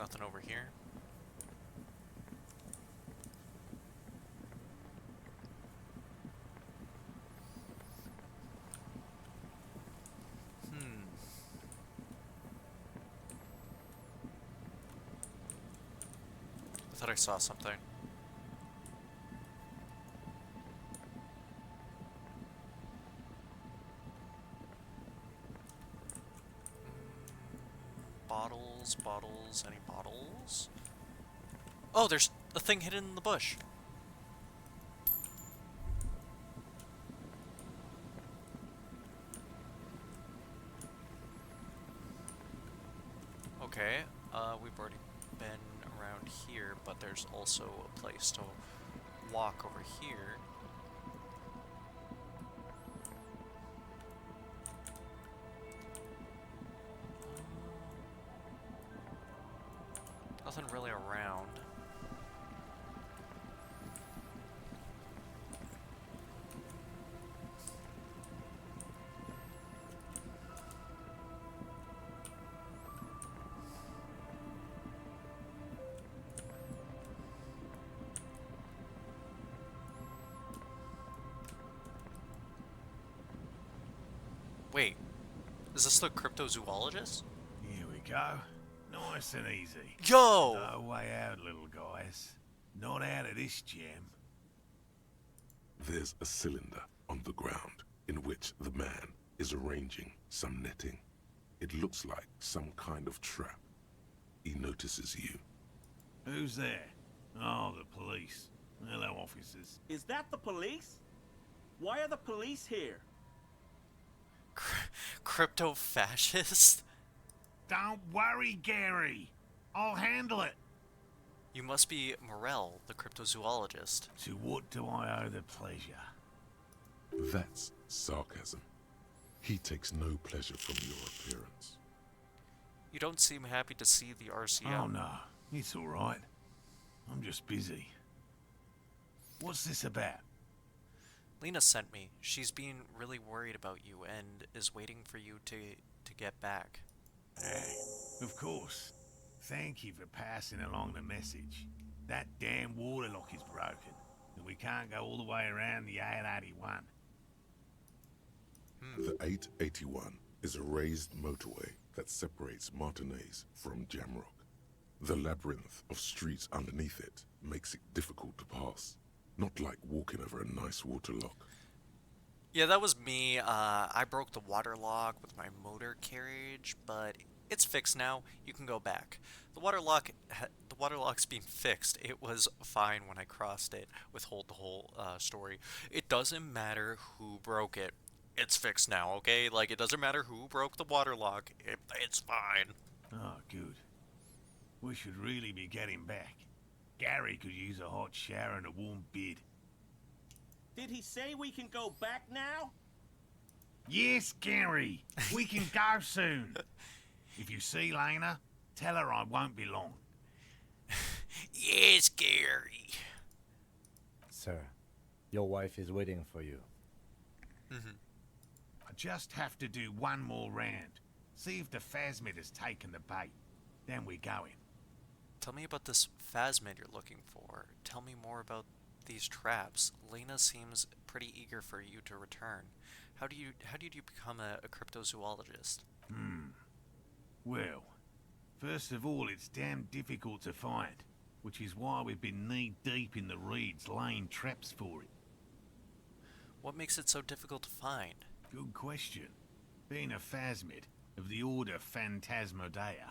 Nothing over here. Hmm. I thought I saw something. Bottles, bottles, any bottles? Oh, there's a thing hidden in the bush. Okay, we've already been around here, but there's also a place to walk over here. Nothing really around. Wait, is this the cryptozoologist? Here we go. Nice and easy. Yo! No way out, little guys. Not out of this jam. There's a cylinder on the ground in which the man is arranging some netting. It looks like some kind of trap. He notices you. Who's there? Oh, the police. Hello, officers. Is that the police? Why are the police here? Crypto fascist? Don't worry, Gary. I'll handle it. You must be Morel, the cryptozoologist. To what do I owe the pleasure? That's sarcasm. He takes no pleasure from your appearance. You don't seem happy to see the RCM. Oh, no. It's all right. I'm just busy. What's this about? Lena sent me. She's been really worried about you and is waiting for you to get back. Hey, of course. Thank you for passing along the message. That damn water lock is broken, and we can't go all the way around the 881. The 881 is a raised motorway that separates Martinez from Jamrock. The labyrinth of streets underneath it makes it difficult to pass. Not like walking over a nice water lock. Yeah, that was me. I broke the water lock with my motor carriage, but it's fixed now. You can go back. The water lock's being fixed. It was fine when I crossed it. Withhold the whole story. It doesn't matter who broke it. It's fixed now, okay? Like, it doesn't matter who broke the water lock. It's fine. Oh, good. We should really be getting back. Gary could use a hot shower and a warm bed. Did he say we can go back now? Yes, Gary. We can go soon. If you see Lena, tell her I won't be long. Yes, Gary. Sir, your wife is waiting for you. I just have to do one more round. See if the phasmid has taken the bait. Then we're going. Tell me about this phasmid you're looking for. Tell me more about these traps. Lena seems pretty eager for you to return. How did you become a cryptozoologist? Well, first of all, it's damn difficult to find, which is why we've been knee-deep in the reeds laying traps for it. What makes it so difficult to find? Good question. Being a phasmid of the order Phantasmodea,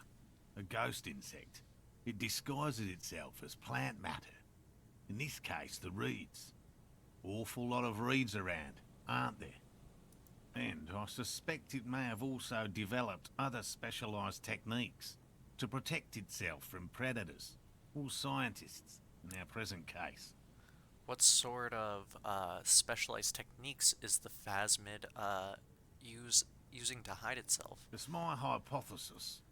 a ghost insect, it disguises itself as plant matter. In this case, the reeds. Awful lot of reeds around, aren't there? And I suspect it may have also developed other specialised techniques to protect itself from predators, or scientists, in our present case. What sort of specialized techniques is the phasmid using to hide itself? It's my hypothesis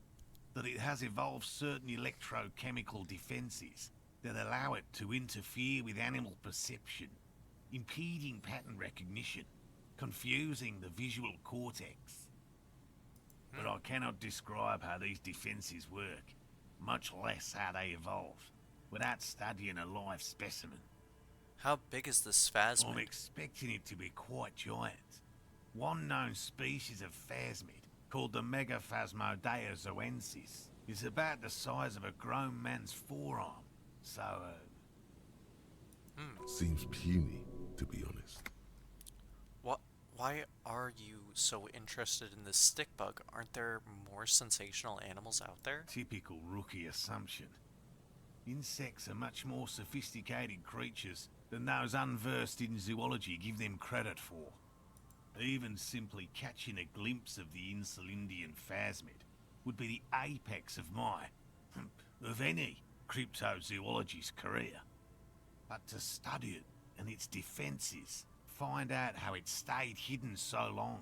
that it has evolved certain electrochemical defenses that allow it to interfere with animal perception, impeding pattern recognition, confusing the visual cortex. But I cannot describe how these defenses work. much less how they evolved, without studying a live specimen. How big is this I'm phasmid? expecting it to be quite giant. One known species of phasmid, called the Megaphasmodea zoensis, is about the size of a grown man's forearm. So, Seems puny, to be honest. What? Why are you so interested in this stick bug? Aren't there more sensational animals out there? typical rookie assumption. Insects are much more sophisticated creatures than those unversed in zoology give them credit for. Even simply catching a glimpse of the Insulindian phasmid would be the apex of my, of any, cryptozoology's career. But to study it and its defences, find out how it stayed hidden so long.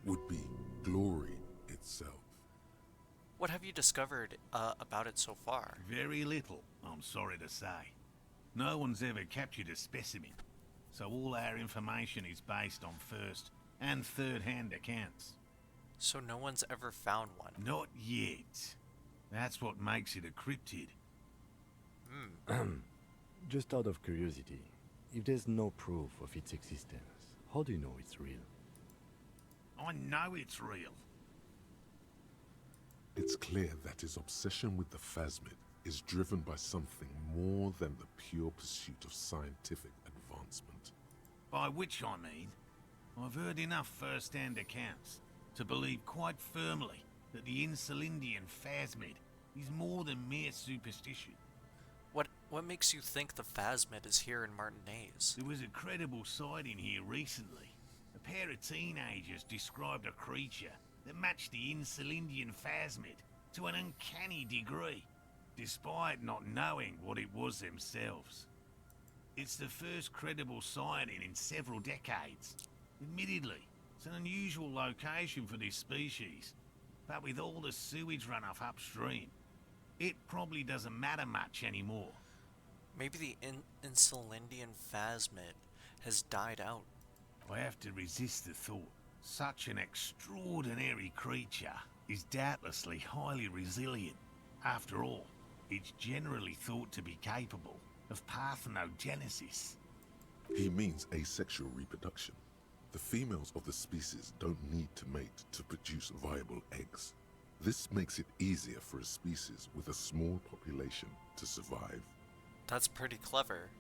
Would be glory itself. What have you discovered about it so far? Very little, I'm sorry to say. No one's ever captured a specimen, so all our information is based on first and third-hand accounts. So no one's ever found one. Not yet. That's what makes it a cryptid. Just out of curiosity, if there's no proof of its existence, how do you know it's real? I know it's real. It's clear that his obsession with the phasmid is driven by something more than the pure pursuit of scientific advancement. By which I mean, I've heard enough first-hand accounts to believe quite firmly that the Insulindian phasmid is more than mere superstition. What makes you think the phasmid is here in Martinez? There was a credible sighting here recently. A pair of teenagers described a creature that matched the Insulindian phasmid to an uncanny degree, despite not knowing what it was themselves. It's the first credible sighting in several decades. Admittedly, it's an unusual location for this species, but with all the sewage runoff upstream, it probably doesn't matter much anymore. Maybe the Insulindian phasmid has died out. I have to resist the thought. Such an extraordinary creature is doubtlessly highly resilient. After all, it's generally thought to be capable of parthenogenesis. He means asexual reproduction. The females of the species don't need to mate to produce viable eggs. This makes it easier for a species with a small population to survive. That's pretty clever.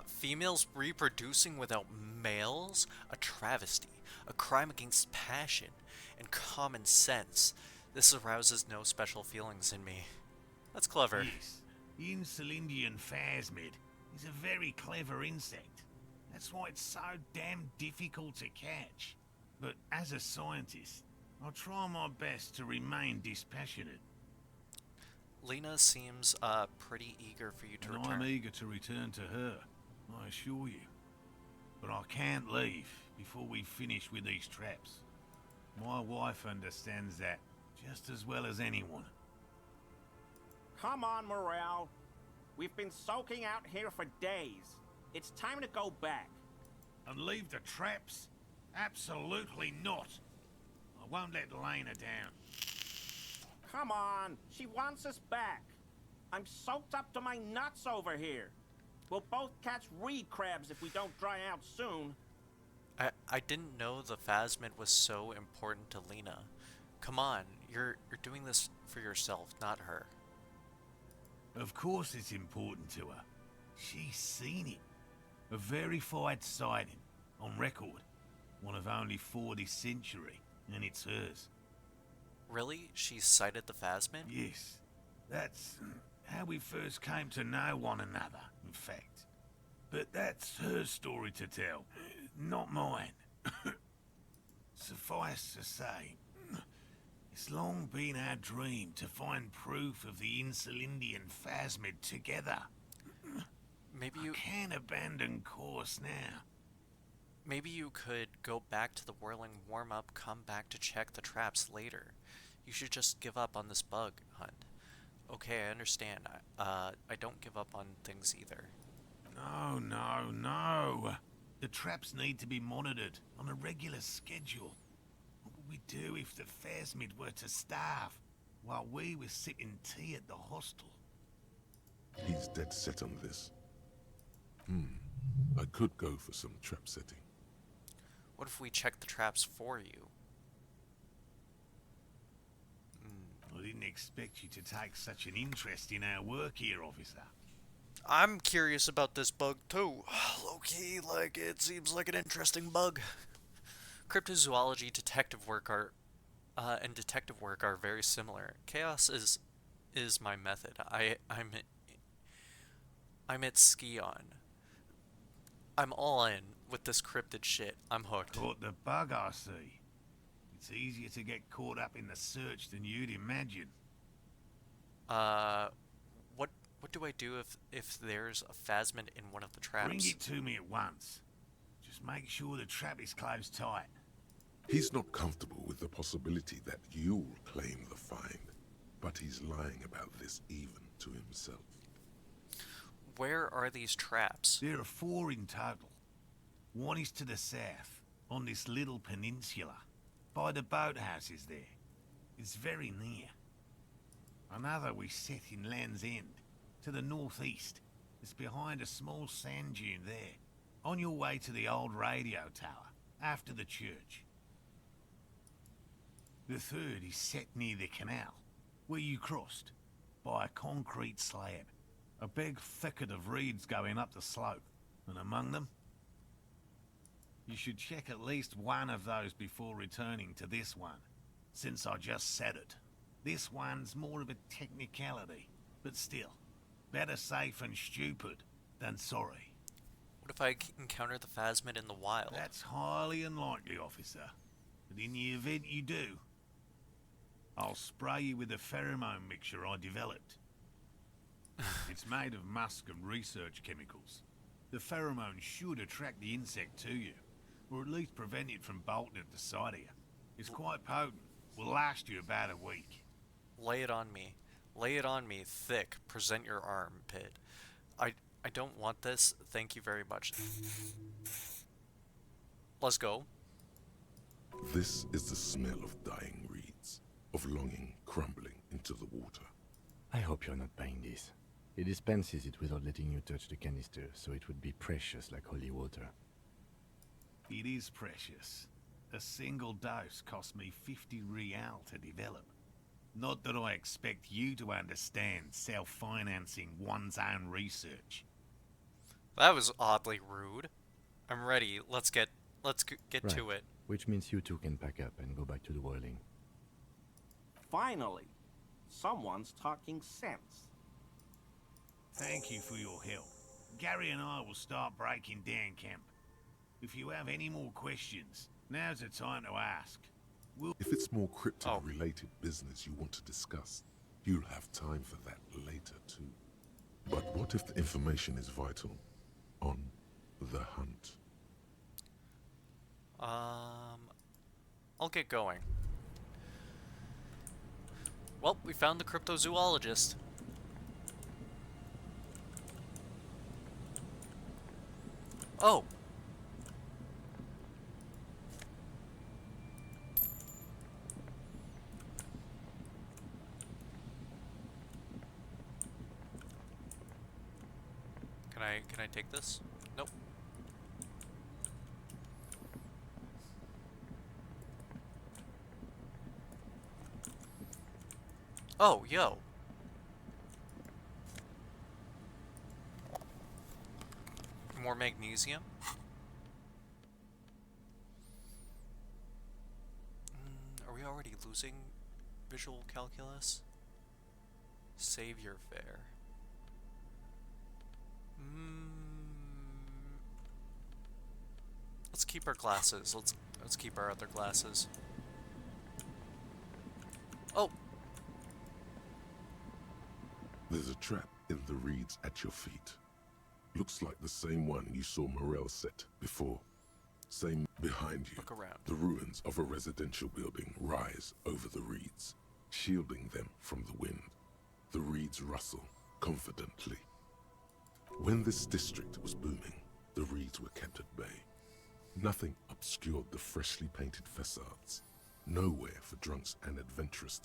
Females reproducing without males? A travesty. A crime against passion and common sense. This arouses no special feelings in me. That's clever. Yes, the Insulindian phasmid is a very clever insect. That's why it's so damn difficult to catch. But as a scientist, I'll try my best to remain dispassionate. Lena seems pretty eager for you to And return. I'm eager to return to her, I assure you. But I can't leave before we finish with these traps. My wife understands that just as well as anyone. Come on, Morale. We've been soaking out here for days. It's time to go back. And leave the traps? Absolutely not. I won't let Lena down. Come on, she wants us back. I'm soaked up to my nuts over here. We'll both catch reed crabs if we don't dry out soon. I didn't know the phasmid was so important to Lena. Come on, you're doing this for yourself, not her. Of course it's important to her. She's seen it. A verified sighting, on record. One of only 4 this century, and it's hers. Really? She sighted the phasmid? Yes, that's how we first came to know one another, in fact. But that's her story to tell, not mine. Suffice to say, it's long been our dream to find proof of the Insulindian phasmid together. Maybe I you can't abandon course now. maybe you could go back to the whirling warm-up, come back to check the traps later. You should just give up on this bug hunt. Okay, I understand. I don't give up on things either. No, no, no. The traps need to be monitored on a regular schedule. What would we do if the phasmid were to starve? while we were sipping tea at the hostel. He's dead set on this. I could go for some trap setting. What if we check the traps for you? I didn't expect you to take such an interest in our work here, officer. I'm curious about this bug too. Low-key, like, it seems like an interesting bug. Cryptozoology and detective work are very similar. Chaos is my method. I'm at ski on. I'm all in with this cryptid shit. I'm hooked. Caught the bug, I see. It's easier to get caught up in the search than you'd imagine. What do I do if there's a phasmid in one of the traps? Bring it to me at once. Just make sure the trap is closed tight. He's not comfortable with the possibility that you'll claim the find, but he's lying about this even to himself. Where are these traps? There are 4 in total. One is to the south, on this little peninsula, by the boathouses there. It's very near. Another we set in Land's End, to the northeast. It's behind a small sand dune there, on your way to the old radio tower, after the church. The third is set near the canal, where you crossed, by a concrete slab. A big thicket of reeds going up the slope, and among them... You should check at least one of those before returning to this one, since I just said it. This one's more of a technicality, but still, better safe and stupid than sorry. What if I encounter the phasmid in the wild? That's highly unlikely, officer. But in the event you do, I'll spray you with a pheromone mixture I developed. It's made of musk and research chemicals. The pheromone should attract the insect to you, or at least prevent it from bolting at the sight of you. It's quite potent. Will last you about a week. Lay it on me. Lay it on me thick. Present your armpit. I don't want this. Thank you very much. Let's go. This is the smell of dying reeds, of longing crumbling into the water. I hope you're not buying this. It dispenses it without letting you touch the canister, so it would be precious like holy water. It is precious. A single dose cost me 50 real to develop. Not that I expect you to understand self-financing one's own research. That was oddly rude. I'm ready. Let's get Right. to it. Which means you two can pack up and go back to the whirling. Finally, someone's talking sense. Thank you for your help. Gary and I will start breaking down camp. If you have any more questions, now's the time to ask. If it's more cryptid-related business you want to discuss, you'll have time for that later too. But what if the information is vital? On the hunt. I'll get going. Well, we found the cryptozoologist. Oh! Can I take this? Nope. Oh, yo. More magnesium? Are we already losing visual calculus? Save your fare. Let's keep our glasses. Let's keep our other glasses. Oh! There's a trap in the reeds at your feet. Looks like the same one you saw Morel set before. Same behind you. Look around. The ruins of a residential building rise over the reeds, shielding them from the wind. The reeds rustle confidently. When this district was booming, the reeds were kept at bay. Nothing obscured the freshly painted facades. Nowhere for drunks and adventurous